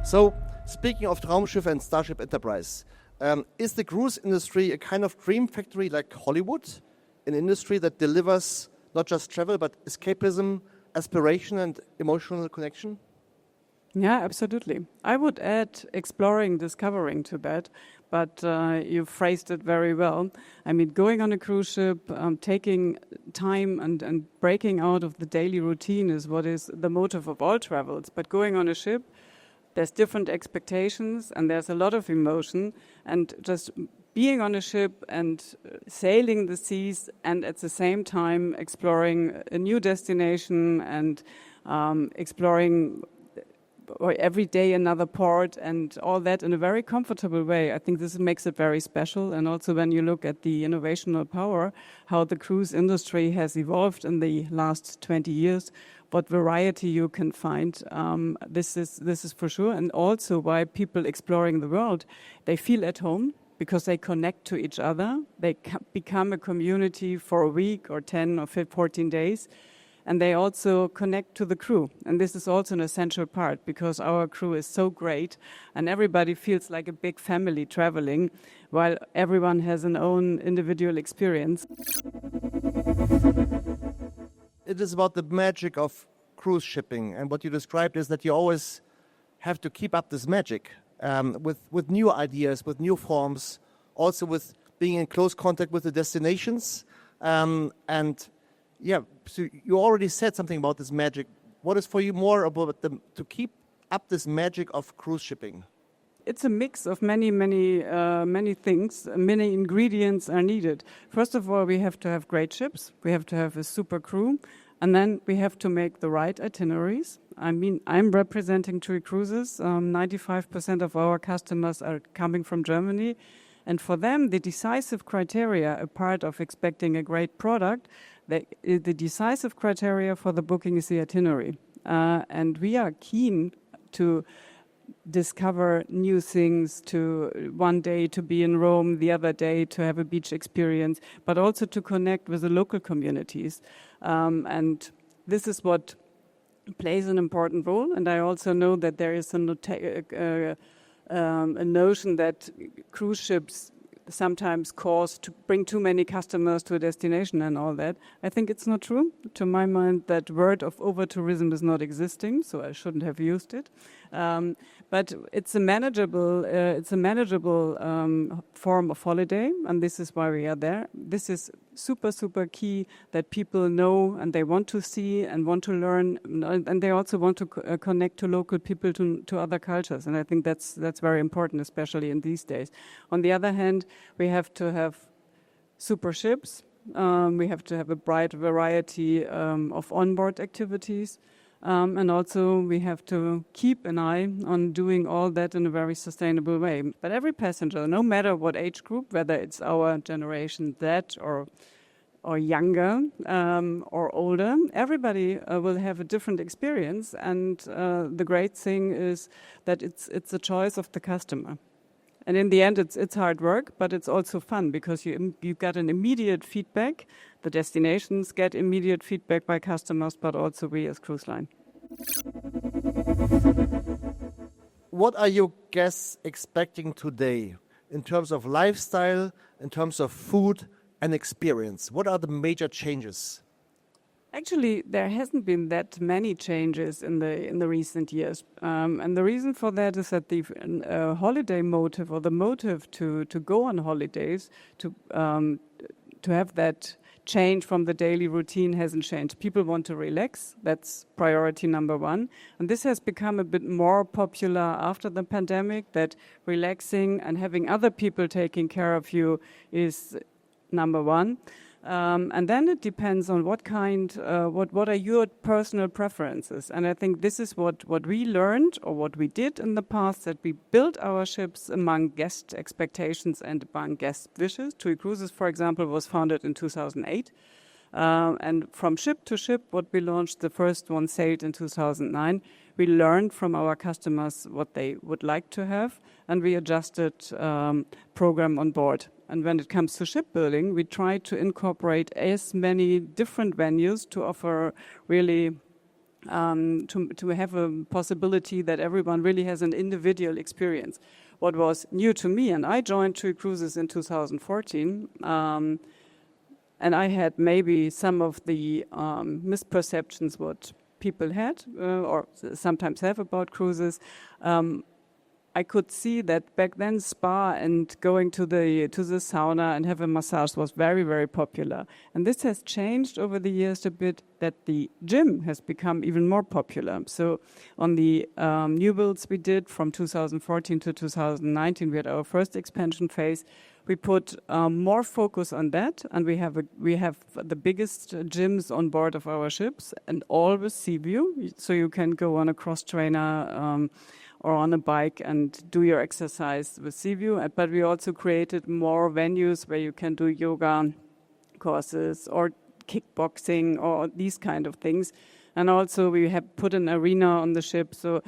So, speaking of Traumschiff and Starship Enterprise, is the cruise industry a kind of dream factory like Hollywood? An industry that delivers not just travel, but escapism, aspiration, and emotional connection? Yeah, absolutely. I would add exploring, discovering to that, but you phrased it very well. I mean, going on a cruise ship, taking time and breaking out of the daily routine is what is the motive of all travels. But going on a ship, there's different expectations and there's a lot of emotion, and just being on a ship and sailing the seas and at the same time exploring a new destination and exploring or every day another port and all that in a very comfortable way. I think this makes it very special. And also when you look at the innovational power, how the cruise industry has evolved in the last 20 years, what variety you can find, this is for sure. And also why people exploring the world, they feel at home because they connect to each other. They become a community for a week or 10 or 14 days. And they also connect to the crew. And this is also an essential part because our crew is so great and everybody feels like a big family traveling while everyone has an own individual experience. It is about the magic of cruise shipping. And what you described is that you always have to keep up this magic with new ideas, with new forms, also with being in close contact with the destinations. Yeah, so you already said something about this magic. What is for you more about to keep up this magic of cruise shipping? It's a mix of many things. Many ingredients are needed. First of all, we have to have great ships. We have to have a super crew. And then we have to make the right itineraries. I mean, I'm representing TUI Cruises. 95% of our customers are coming from Germany. And for them, the decisive criteria, a part of expecting a great product, the decisive criteria for the booking is the itinerary. And we are keen to discover new things, to one day to be in Rome, the other day to have a beach experience, but also to connect with the local communities. And this is what plays an important role. And I also know that there is a notion that cruise ships sometimes cause to bring too many customers to a destination and all that. I think it's not true. To my mind, that word of over-tourism is not existing, so I shouldn't have used it. But it's a manageable form of holiday, and this is why we are there. This is super, super key that people know and they want to see and want to learn, and they also want to connect to local people, to other cultures. And I think that's very important, especially in these days. On the other hand, we have to have super ships. We have to have a bright variety of onboard activities. And also we have to keep an eye on doing all that in a very sustainable way. But every passenger, no matter what age group, whether it's our generation Z or younger or older, everybody will have a different experience. And the great thing is that it's a choice of the customer. And in the end, it's hard work, but it's also fun because you get an immediate feedback. The destinations get immediate feedback by customers, but also we as cruise line. What are your guests expecting today in terms of lifestyle, in terms of food and experience? What are the major changes? Actually, there hasn't been that many changes in the recent years, and the reason for that is that the holiday motive or the motive to go on holidays to have that change from the daily routine hasn't changed. People want to relax. That's priority number one, and this has become a bit more popular after the pandemic. That relaxing and having other people taking care of you is number one. And then it depends on what are your personal preferences. And I think this is what we learned or what we did in the past, that we built our ships among guest expectations and among guest wishes. TUI Cruises, for example, was founded in 2008. And from ship to ship, what we launched, the first one sailed in 2009. We learned from our customers what they would like to have, and we adjusted program on board. And when it comes to shipbuilding, we try to incorporate as many different venues to offer really to have a possibility that everyone really has an individual experience. What was new to me, and I joined TUI Cruises in 2014, and I had maybe some of the misperceptions what people had or sometimes have about cruises. I could see that back then spa and going to the sauna and have a massage was very, very popular. And this has changed over the years a bit, that the gym has become even more popular. So on the new builds we did from 2014 to 2019, we had our first expansion phase. We put more focus on that, and we have the biggest gyms on board of our ships, and all with sea view. So you can go on a cross trainer or on a bike and do your exercise with sea view. But we also created more venues where you can do yoga courses or kickboxing or these kind of things. And also we have put an arena on the ship. So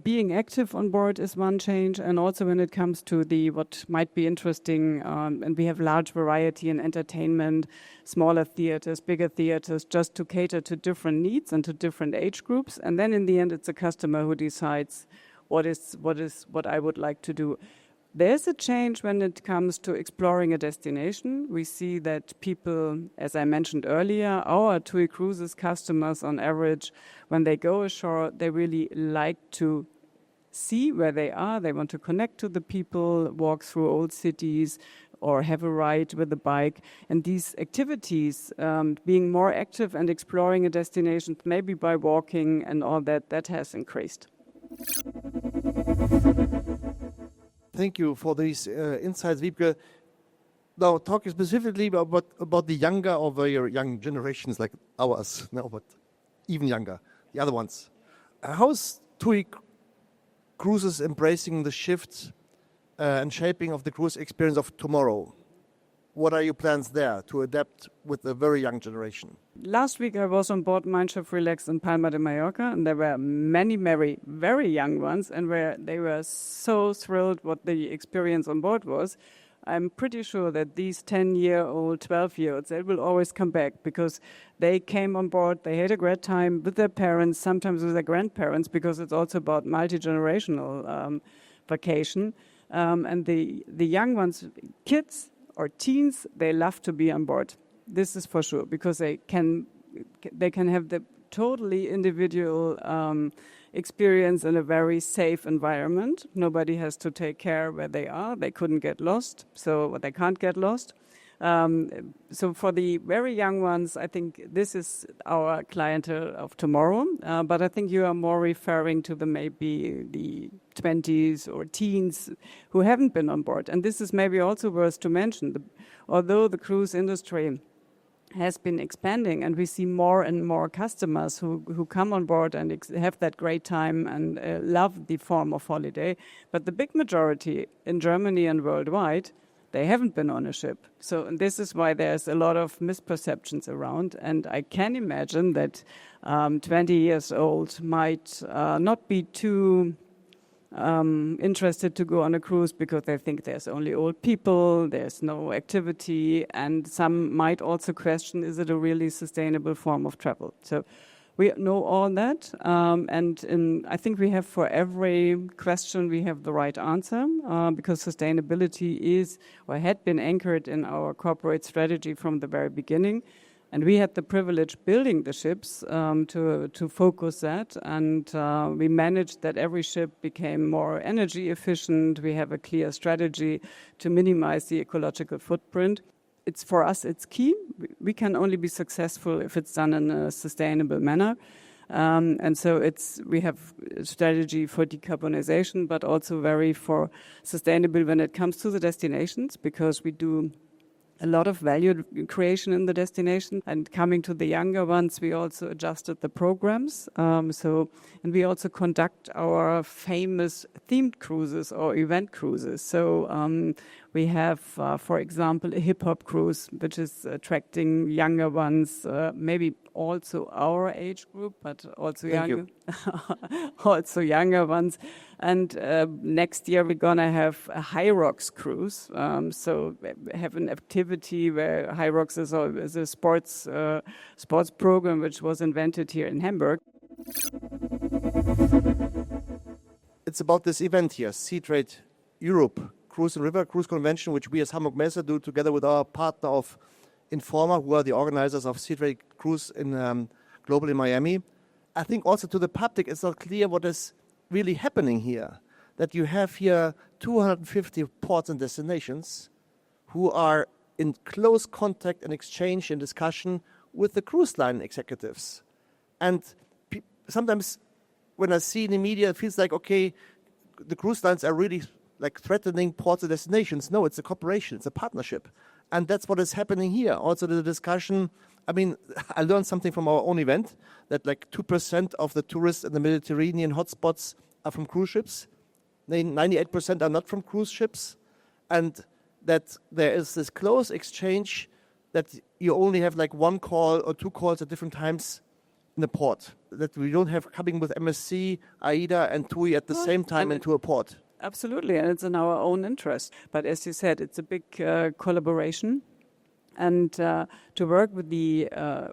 being active on board is one change. And also when it comes to what might be interesting, and we have large variety in entertainment, smaller theaters, bigger theaters, just to cater to different needs and to different age groups. And then in the end, it's a customer who decides what I would like to do. There's a change when it comes to exploring a destination. We see that people, as I mentioned earlier, our TUI Cruises customers on average, when they go ashore, they really like to see where they are. They want to connect to the people, walk through old cities, or have a ride with a bike. And these activities, being more active and exploring a destination, maybe by walking and all that has increased. Thank you for these insights, Wybcke. Now, talking specifically about the younger or very young generations like ours, no, but even younger, the other ones. How's TUI Cruises embracing the shift and shaping of the cruise experience of tomorrow? What are your plans there to adapt with the very young generation? Last week I was on board Mein Schiff Relax in Palma de Mallorca, and there were many very, very young ones, and they were so thrilled what the experience on board was. I'm pretty sure that these 10-year-old, 12-year-olds, they will always come back because they came on board, they had a great time with their parents, sometimes with their grandparents, because it's also about multi-generational vacation. And the young ones, kids or teens, they love to be on board. This is for sure, because they can have the totally individual experience in a very safe environment. Nobody has to take care where they are. They couldn't get lost, so they can't get lost. So for the very young ones, I think this is our clientele of tomorrow. But I think you are more referring to maybe the 20s or teens who haven't been on board. And this is maybe also worth to mention. Although the cruise industry has been expanding and we see more and more customers who come on board and have that great time and love the form of holiday, but the big majority in Germany and worldwide, they haven't been on a ship. So this is why there's a lot of misperceptions around. And I can imagine that 20 years old might not be too interested to go on a cruise because they think there's only old people, there's no activity, and some might also question, is it a really sustainable form of travel? So we know all that, and I think we have for every question we have the right answer, because sustainability is or had been anchored in our corporate strategy from the very beginning. And we had the privilege building the ships to focus that, and we managed that every ship became more energy efficient. We have a clear strategy to minimize the ecological footprint. For us, it's key. We can only be successful if it's done in a sustainable manner. And so we have a strategy for decarbonization, but also very for sustainable when it comes to the destinations, because we do a lot of value creation in the destination. And coming to the younger ones, we also adjusted the programs. And we also conduct our famous themed cruises or event cruises. So we have, for example, a hip-hop cruise, which is attracting younger ones, maybe also our age group, but also also younger ones. And next year we're gonna have a High Rocks cruise. So have an activity where High Rocks is a sports program which was invented here in Hamburg. It's about this event here, Sea Trade Europe, Cruise and River Cruise Convention, which we as Hamburg Messe do together with our partner of Informa, who are the organizers of Sea Trade Cruise in global in Miami. I think also to the public it's not clear what is really happening here, that you have here 250 ports and destinations who are in close contact and exchange and discussion with the cruise line executives. And sometimes when I see in the media, it feels like, okay, the cruise lines are really like threatening ports and destinations. No, it's a cooperation, it's a partnership. And that's what is happening here. Also the discussion, I mean, I learned something from our own event, that like 2% of the tourists in the Mediterranean hotspots are from cruise ships. 98% are not from cruise ships. And that there is this close exchange that you only have like one call or two calls at different times in the port. That we don't have coming with MSC, AIDA and TUI at the same time into a port. Absolutely, and it's in our own interest. But as you said, it's a big collaboration. And to work with the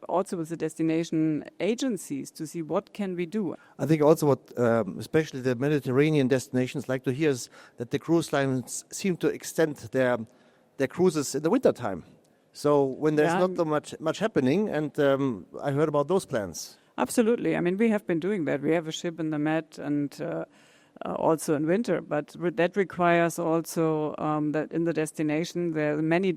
also with the destination agencies to see what can we do. I think also what especially the Mediterranean destinations like to hear is that the cruise lines seem to extend their cruises in the wintertime. So when there's not so much happening, and I heard about those plans. Absolutely. I mean, we have been doing that. We have a ship in the Med and also in winter, but that requires also that in the destination, there are many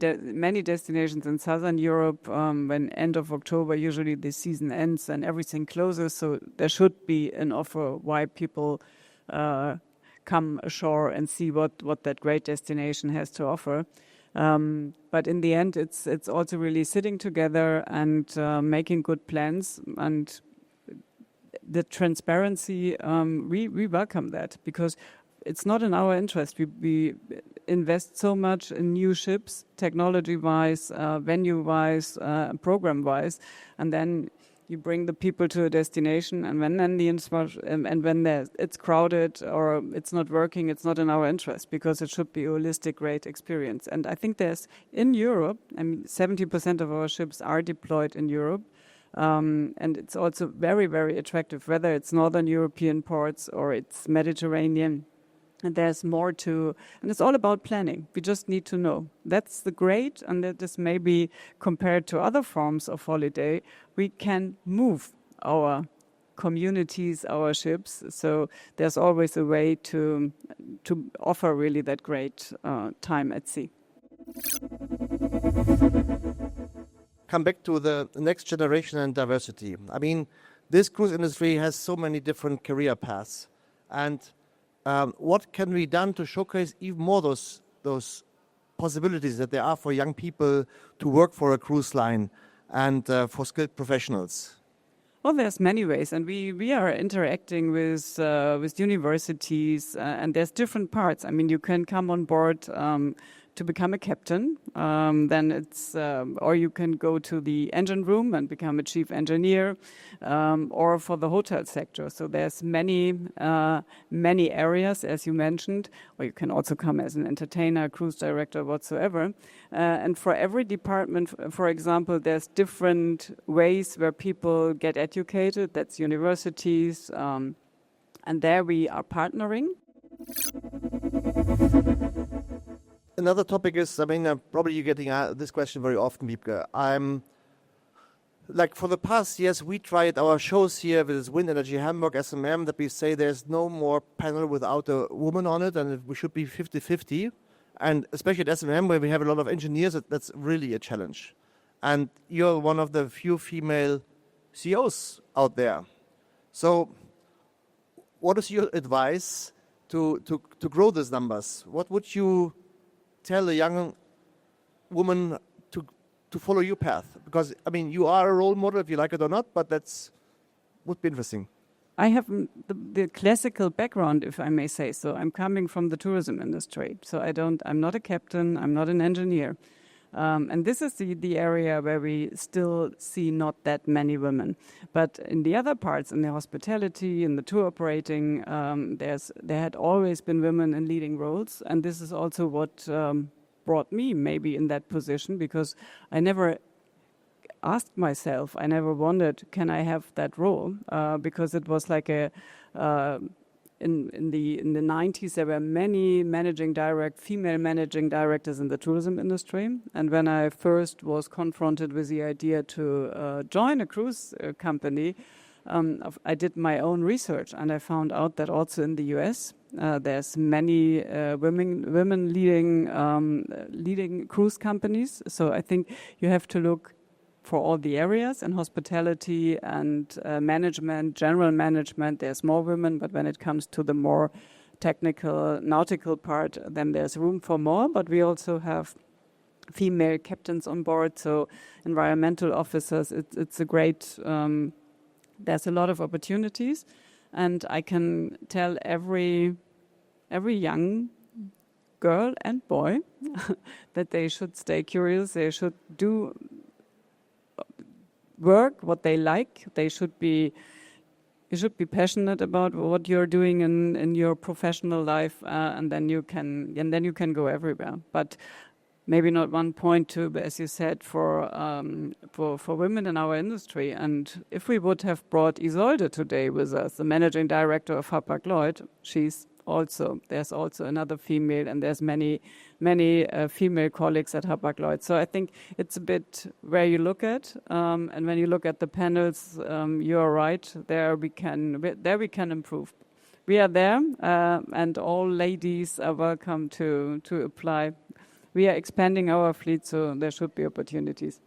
destinations in Southern Europe when end of October, usually the season ends and everything closes. So there should be an offer why people come ashore and see what that great destination has to offer. But in the end, it's also really sitting together and making good plans, and the transparency, we welcome that, because it's not in our interest. We invest so much in new ships, technology-wise, venue-wise, program-wise, and then you bring the people to a destination, and when it's crowded or it's not working, it's not in our interest, because it should be a holistic, great experience. And I think there's in Europe, I mean, 70% of our ships are deployed in Europe. And it's also very, very attractive, whether it's Northern European ports or it's Mediterranean. And there's more to, and it's all about planning. We just need to know. That's the great, and that is maybe compared to other forms of holiday, we can move our communities, our ships. So there's always a way to offer really that great time at sea. Come back to the next generation and diversity. I mean, this cruise industry has so many different career paths. And what can be done to showcase even more those possibilities that there are for young people to work for a cruise line and for skilled professionals? Well, there's many ways, and we are interacting with universities, and there's different parts. I mean, you can come on board to become a captain, then it's, or you can go to the engine room and become a chief engineer, or for the hotel sector. So there's many areas, as you mentioned, or you can also come as an entertainer, cruise director, whatsoever. And for every department, for example, there's different ways where people get educated. That's universities, and there we are partnering. Another topic is, I mean, probably you're getting this question very often, Wybcke. I'm like, for the past years, we tried our shows here with Wind Energy Hamburg, SMM, that we say there's no more panel without a woman on it, and we should be 50-50. And especially at SMM, where we have a lot of engineers, that's really a challenge. And you're one of the few female CEOs out there. So what is your advice to grow these numbers? What would you tell a young woman to follow your path? Because, I mean, you are a role model, if you like it or not, but would be interesting. I have the classical background, if I may say so. I'm coming from the tourism industry, so I'm not a captain, I'm not an engineer. And this is the area where we still see not that many women. But in the other parts, in the hospitality, in the tour operating, there had always been women in leading roles. And this is also what brought me maybe in that position, because I never asked myself, I never wondered, can I have that role? Because it was like a in the 90s, there were many female managing directors in the tourism industry. And when I first was confronted with the idea to join a cruise company, I did my own research, and I found out that also in the US, there's many women leading cruise companies. So I think you have to look for all the areas, and hospitality and management, general management, there's more women, but when it comes to the more technical, nautical part, then there's room for more. But we also have female captains on board, so environmental officers. It's a great, there's a lot of opportunities, and I can tell every young girl and boy that they should stay curious, they should do work what they like. You should be passionate about what you're doing in your professional life, and then you can go everywhere. But maybe not one point too, but as you said, for women in our industry. And if we would have brought Isolde today with us, the managing director of Hapag-Lloyd, there's also another female, and there's many female colleagues at Hapag-Lloyd. So I think it's a bit where you look at, and when you look at the panels, you're right. There we can improve. We are there, and all ladies are welcome to apply. We are expanding our fleet, so there should be opportunities.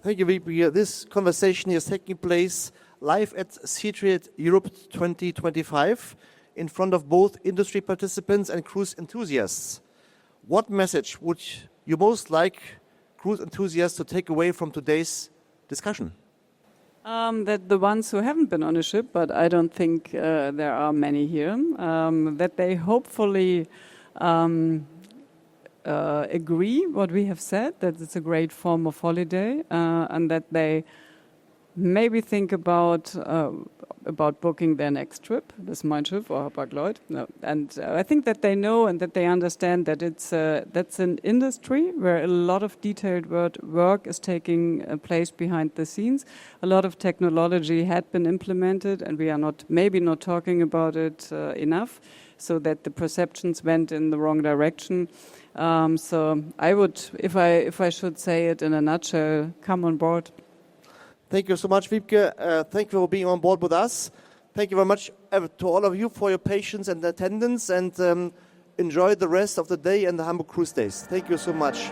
Thank you, Wybcke. This conversation is taking place live at SeaTrade Europe 2025 in front of both industry participants and cruise enthusiasts. What message would you most like cruise enthusiasts to take away from today's discussion? That the ones who haven't been on a ship, but I don't think there are many here, that they hopefully agree what we have said, that it's a great form of holiday, and that they maybe think about booking their next trip, this Mein Schiff or Hapag-Lloyd. No. And I think that they know and that they understand that that's an industry where a lot of detailed work is taking place behind the scenes. A lot of technology had been implemented, and we are maybe not talking about it enough, so that the perceptions went in the wrong direction. So I would, if I should say it in a nutshell, come on board. Thank you so much, Wybcke. Thank you for being on board with us. Thank you very much to all of you for your patience and attendance, and enjoy the rest of the day and the Hamburg Cruise Days. Thank you so much.